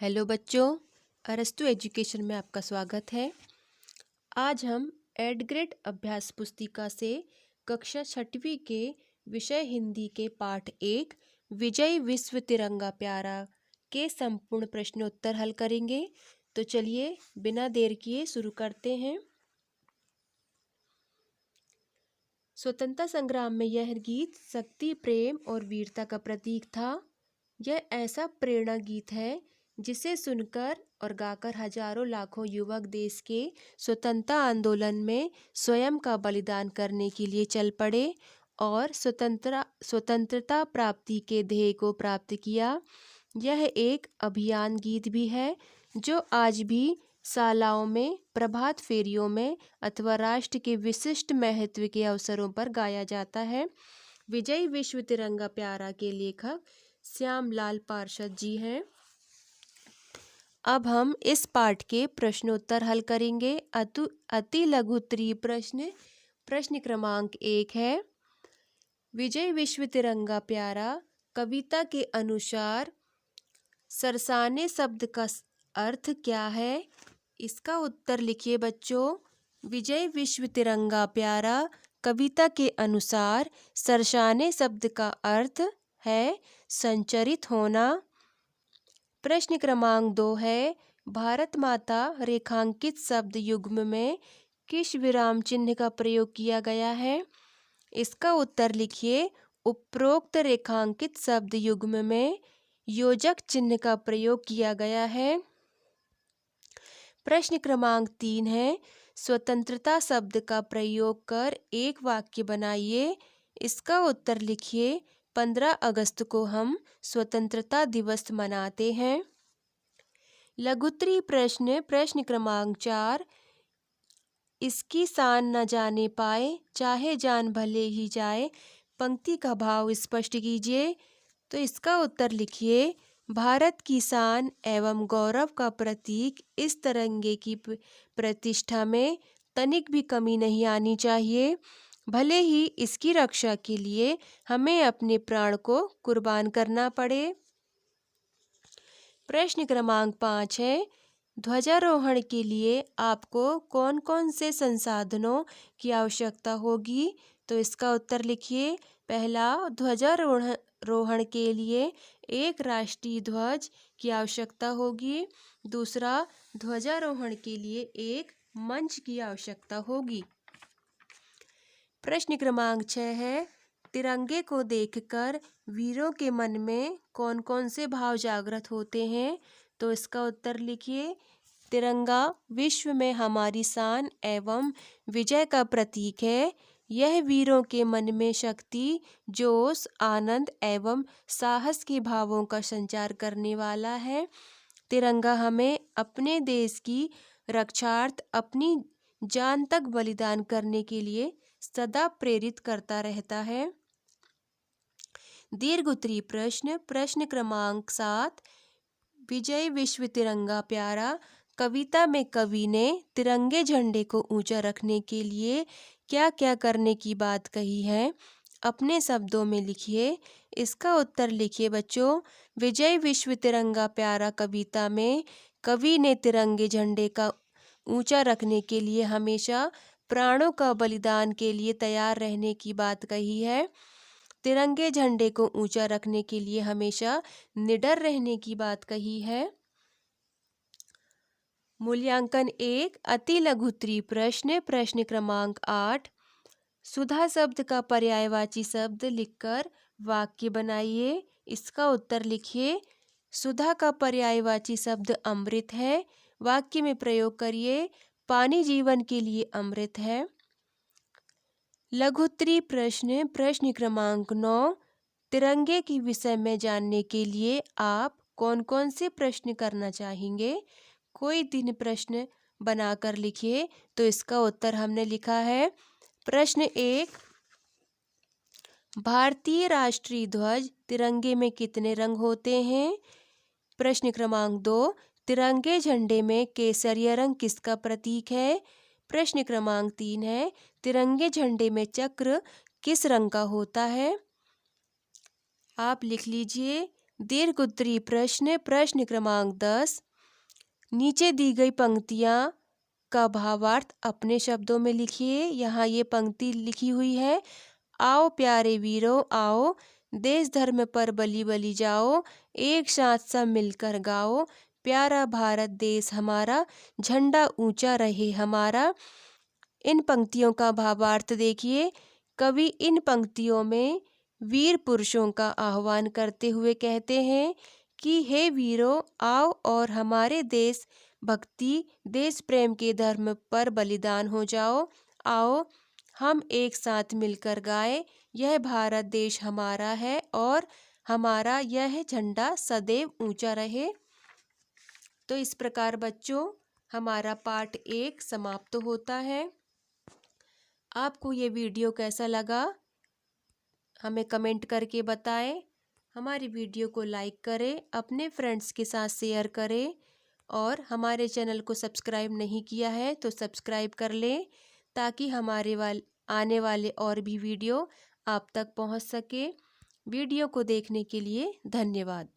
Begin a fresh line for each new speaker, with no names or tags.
Hello बच्चों, अरस्तु education में आपका स्वागत है। आज हम एडग्रेड अभ्यास पुस्तिका से कक्षा 6वीं के विषय हिंदी के पाठ 1 विजय विश्व तिरंगा प्यारा के संपूर्ण प्रश्नोत्तर हल करेंगे। तो चलिए बिना देर किए शुरू करते हैं। स्वतंत्रता संग्राम में यह गीत शक्ति, प्रेम और वीरता का प्रतीक था। यह ऐसा प्रेरणा गीत है जिसे सुनकर और गाकर हजारों लाखों युवक देश के स्वतंत्रता आंदोलन में स्वयं का बलिदान करने के लिए चल पड़े और स्वतंत्रता प्राप्ति के ध्येय को प्राप्त किया। यह एक अभियान गीत भी है जो आज भी शालाओं में, प्रभात फेरियों में अथवा राष्ट्र के विशिष्ट महत्व के अवसरों पर गाया जाता है। विजय विश्व तिरंगा प्यारा के लेखक श्यामलाल पार्षद जी हैं। अब हम इस पाठ के प्रश्नोत्तर हल करेंगे। अति लघु उत्तरीय प्रश्न क्रमांक 1 है, विजय विश्व तिरंगा प्यारा कविता के अनुसार सरसाने शब्द का अर्थ क्या है? इसका उत्तर लिखिए बच्चों। विजय विश्व तिरंगा प्यारा कविता के अनुसार सरसाने शब्द का अर्थ है संचरित होना। प्रश्न क्रमांक 2 है, भारत माता रेखांकित शब्द युग्म में किस विराम चिन्ह का प्रयोग किया गया है? इसका उत्तर लिखिए। उपरोक्त रेखांकित शब्द युग्म में योजक चिन्ह का प्रयोग किया गया है। प्रश्न क्रमांक 3 है, स्वतंत्रता शब्द का प्रयोग कर एक वाक्य बनाइए। इसका उत्तर लिखिए। 15 अगस्त को हम स्वतंत्रता दिवस मनाते हैं। लघुत्तरीय प्रश्न क्रमांक 4, इसकी शान न जाने पाए चाहे जान भले ही जाए, पंक्ति का भाव स्पष्ट कीजिए। तो इसका उत्तर लिखिए। भारत की शान एवं गौरव का प्रतीक इस तिरंगे की प्रतिष्ठा में तनिक भी कमी नहीं आनी चाहिए, भले ही इसकी रक्षा के लिए हमें अपने प्राण को कुर्बान करना पड़े। प्रश्न क्रमांक 5 है, ध्वजारोहण के लिए आपको कौन कौन से संसाधनों की आवश्यकता होगी? तो इसका उत्तर लिखिए। पहला, ध्वजारोहण के लिए एक राष्ट्रीय ध्वज की आवश्यकता होगी। दूसरा, ध्वजारोहण के लिए एक मंच की आवश्यकता होगी। प्रश्न क्रमांक 6 है, तिरंगे को देखकर वीरों के मन में कौन कौन से भाव जागृत होते हैं? तो इसका उत्तर लिखिए। तिरंगा विश्व में हमारी शान एवं विजय का प्रतीक है। यह वीरों के मन में शक्ति, जोश, आनंद एवं साहस के भावों का संचार करने वाला है। तिरंगा हमें अपने देश की रक्षार्थ अपनी जान तक बलिदान करने के लिए सदा प्रेरित करता रहता है। दीर्घ उत्तरीय प्रश्न क्रमांक 7, विजय विश्व तिरंगा प्यारा कविता में कवि ने तिरंगे झंडे को ऊंचा रखने के लिए क्या क्या करने की बात कही है? अपने शब्दों में लिखिए। इसका उत्तर लिखिए बच्चों। विजय विश्व तिरंगा प्यारा कविता में कवि ने तिरंगे झंडे का ऊंचा रखने के लिए हमेशा प्राणों का बलिदान के लिए तैयार रहने की बात कही है। तिरंगे झंडे को ऊंचा रखने के लिए हमेशा निडर रहने की बात कही है। मूल्यांकन 1, अति लघु उत्तरीय प्रश्न क्रमांक 8, सुधा शब्द का पर्यायवाची शब्द लिखकर वाक्य बनाइए। इसका उत्तर लिखिए। सुधा का पर्यायवाची शब्द अमृत है। वाक्य में प्रयोग करिए। पानी जीवन के लिए अमृत है। लघु उत्तरीय प्रश्न क्रमांक 9, तिरंगे के विषय में जानने के लिए आप कौन कौन से प्रश्न करना चाहेंगे? कोई 3 प्रश्न बनाकर लिखिए। तो इसका उत्तर हमने लिखा है। प्रश्न 1, भारतीय राष्ट्रीय ध्वज तिरंगे में कितने रंग होते हैं? प्रश्न क्रमांक 2, तिरंगे झंडे में केसरिया रंग किसका प्रतीक है? प्रश्न क्रमांक 3 है, तिरंगे झंडे में चक्र किस रंग का होता है? आप लिख लीजिए। दीर्घ उत्तरीय प्रश्न प्रश्न क्रमांक 10। नीचे दी गई पंक्तियां का भावार्थ अपने शब्दों में लिखिए। यहाँ ये पंक्ति लिखी हुई है, आओ प्यारे वीरों आओ, देश धर्म पर बलि बलि जाओ, एक साथ सब मिलकर गाओ, प्यारा भारत देश हमारा, झंडा ऊंचा रहे हमारा। इन पंक्तियों का भावार्थ देखिए। कवि इन पंक्तियों में वीर पुरुषों का आह्वान करते हुए कहते हैं कि हे वीरों आओ और हमारे देश भक्ति देश प्रेम के धर्म पर बलिदान हो जाओ। आओ हम एक साथ मिलकर गाएं, यह भारत देश हमारा है और हमारा यह झंडा सदैव ऊंचा रहे। तो इस प्रकार बच्चों हमारा पाठ 1 समाप्त होता है। आपको ये वीडियो कैसा लगा हमें कमेंट करके बताएं। हमारी वीडियो को लाइक करें, अपने फ्रेंड्स के साथ शेयर करें और हमारे चैनल को सब्सक्राइब नहीं किया है तो सब्सक्राइब कर लें ताकि हमारे आने वाले और भी वीडियो आप तक पहुंच सके। वीडियो को देखने के लिए धन्यवाद।